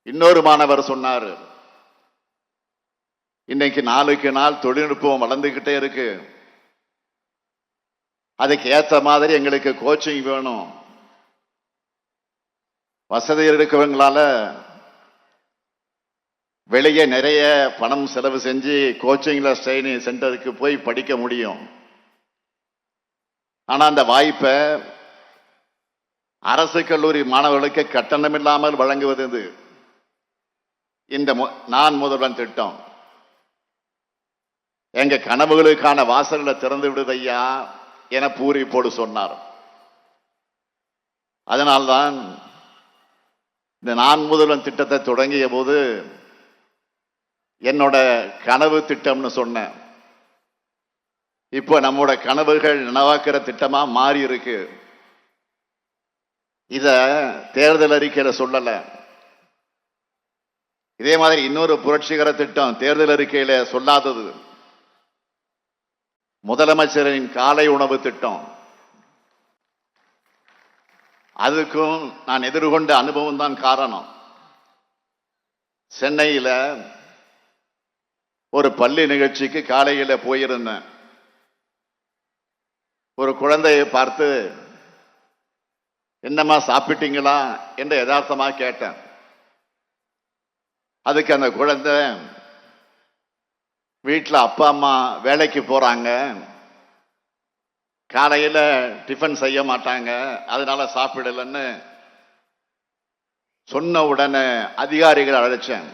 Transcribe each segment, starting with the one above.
இன்னொரு மாணவர் சொன்னார், இன்னைக்கு நாளுக்கு நாள் தொழில்நுட்பம் வளர்ந்துகிட்டே இருக்கு, அதுக்கு ஏற்ற மாதிரி எங்களுக்கு கோச்சிங் வேணும். வசதி இருக்கிறவங்களால வெளியே நிறைய பணம் செலவு செஞ்சு கோச்சிங்ல ட்ரைனிங் சென்டருக்கு போய் படிக்க முடியும். ஆனா அந்த வாய்ப்பை அரசு கல்லூரி மாணவர்களுக்கு கட்டணம் இல்லாமல் வழங்குவது இந்த நான் முதல்வன் திட்டம். எங்க கனவுகளுக்கான வாசல்களை திறந்து விடுதையா என பூரிப்போடு சொன்னார். அதனால்தான் இந்த நான் முதல்வன் திட்டத்தை தொடங்கிய போது என்னோட கனவு திட்டம்னு சொன்னேன். இப்போ நம்மோட கனவுகள் நனவாக்குற திட்டமா மாறி இருக்கு. இத தேர்தல் அறிக்கையில சொல்லல. இதே மாதிரி இன்னொரு புரட்சிகர திட்டம் தேர்தல் அறிக்கையில சொல்லாதது முதலமைச்சரின் காலை உணவு திட்டம். அதுக்கும் நான் எதிர்கொண்ட அனுபவம் தான் காரணம். சென்னையில ஒரு பள்ளி நிகழ்ச்சிக்கு காலையில போயிருந்தேன். ஒரு குழந்தையை பார்த்து, என்னம்மா சாப்பிட்டீங்களா என்று யதார்த்தமா கேட்டேன். அதுக்கு அந்த குழந்தை, வீட்டில் அப்பா அம்மா வேலைக்கு போறாங்க, காலையில டிஃபன் செய்ய மாட்டாங்க, அதனால சாப்பிடலன்னு சொன்ன உடனே அதிகாரிகள் அழைச்சேன்.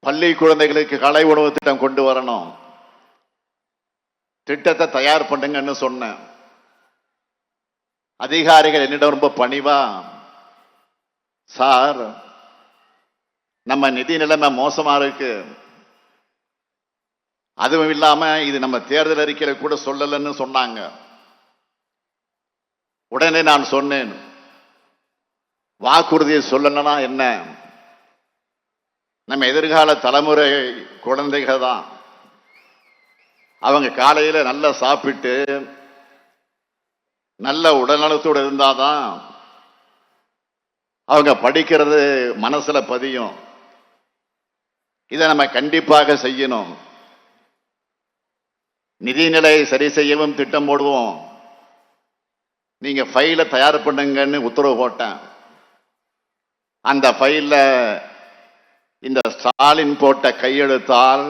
பள்ளி குழந்தைகளுக்கு காலை உணவு திட்டம் கொண்டு வரணும், திட்டத்தை தயார் பண்ணுங்கன்னு சொன்னேன். அதிகாரிகள் என்னிடம் ரொம்ப பணிவா, சார் நம்ம நிதி நிலைமை மோசமா இருக்கு, அதுவும் இல்லாம இது நம்ம தேர்தல் அறிக்கையில கூட சொல்லலன்னு சொன்னாங்க. உடனே நான் சொன்னேன், வாக்குறுதியை சொல்லணும்னா என்ன, நம்ம எதிர்கால தலைமுறை குழந்தைகள் தான். அவங்க காலையில நல்லா சாப்பிட்டு நல்ல உடல்நலத்தோடு இருந்தாதான் அவங்க படிக்கிறது மனசுல பதியும். இதை நம்ம கண்டிப்பாக செய்யணும். நிதிநிலை சரி செய்யவும் திட்டம் போடுவோம், நீங்க ஃபைல தயார் பண்ணுங்கன்னு உத்தரவு போட்டேன். அந்த ஃபைல்ல இந்த ஸ்டாலின் போட்ட கையெழுத்தால்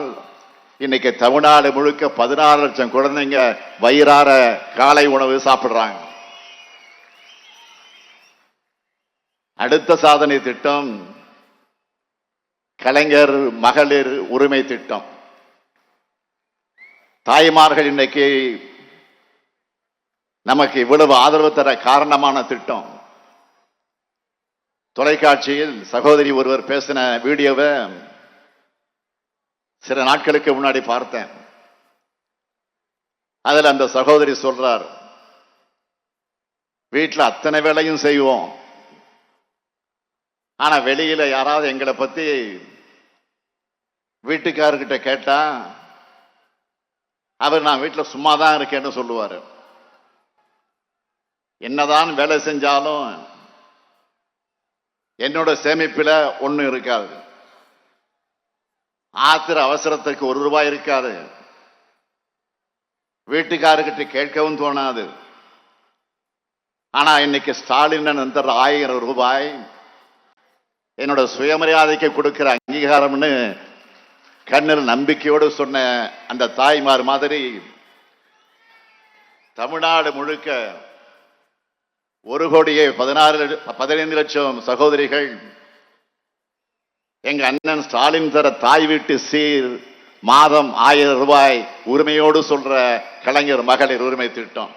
இன்னைக்கு தமிழ்நாடு முழுக்க 16 லட்சம் குழந்தைங்க வயிறார காலை உணவு சாப்பிடுறாங்க. அடுத்த சாதனை திட்டம் கலைஞர் மகளிர் உரிமை திட்டம். தாய்மார்கள் இன்னைக்கு நமக்கு இவ்வளவு ஆதரவு தர காரணமான திட்டம். தொலைக்காட்சியில் சகோதரி ஒருவர் பேசின வீடியோவை சில நாட்களுக்கு முன்னாடி பார்த்தேன். அதுல அந்த சகோதரி சொல்றார், வீட்டில் அத்தனை வேலையும் செய்வோம், ஆனா வெளியில யாராவது எங்களை பத்தி வீட்டுக்காரர்கிட்ட கேட்டா அவர் நான் வீட்டில் சும்மா தான் இருக்கேன்னு சொல்லுவாரு. என்னதான் வேலை செஞ்சாலும் என்னோட சேமிப்பில ஒண்ணு இருக்காது, ஆத்திர அவசரத்துக்கு ₹1 இருக்காது, வீட்டுக்காரர்கிட்ட கேட்கவும் தோணாது. ஆனா இன்னைக்கு ஸ்டாலின் தர ₹1000 என்னோட சுயமரியாதைக்கு கொடுக்கிற அங்கீகாரம்னு கண்ணில் நம்பிக்கையோடு சொன்ன அந்த தாய்மார் மாதிரி தமிழ்நாடு முழுக்க 1,15 லட்சம் சகோதரிகள் எங்க அண்ணன் ஸ்டாலின் தர தாய் வீட்டு சீர் மாதம் ₹1000 உரிமையோடு சொல்ற கலைஞர் மகளிர் உரிமை திட்டம்.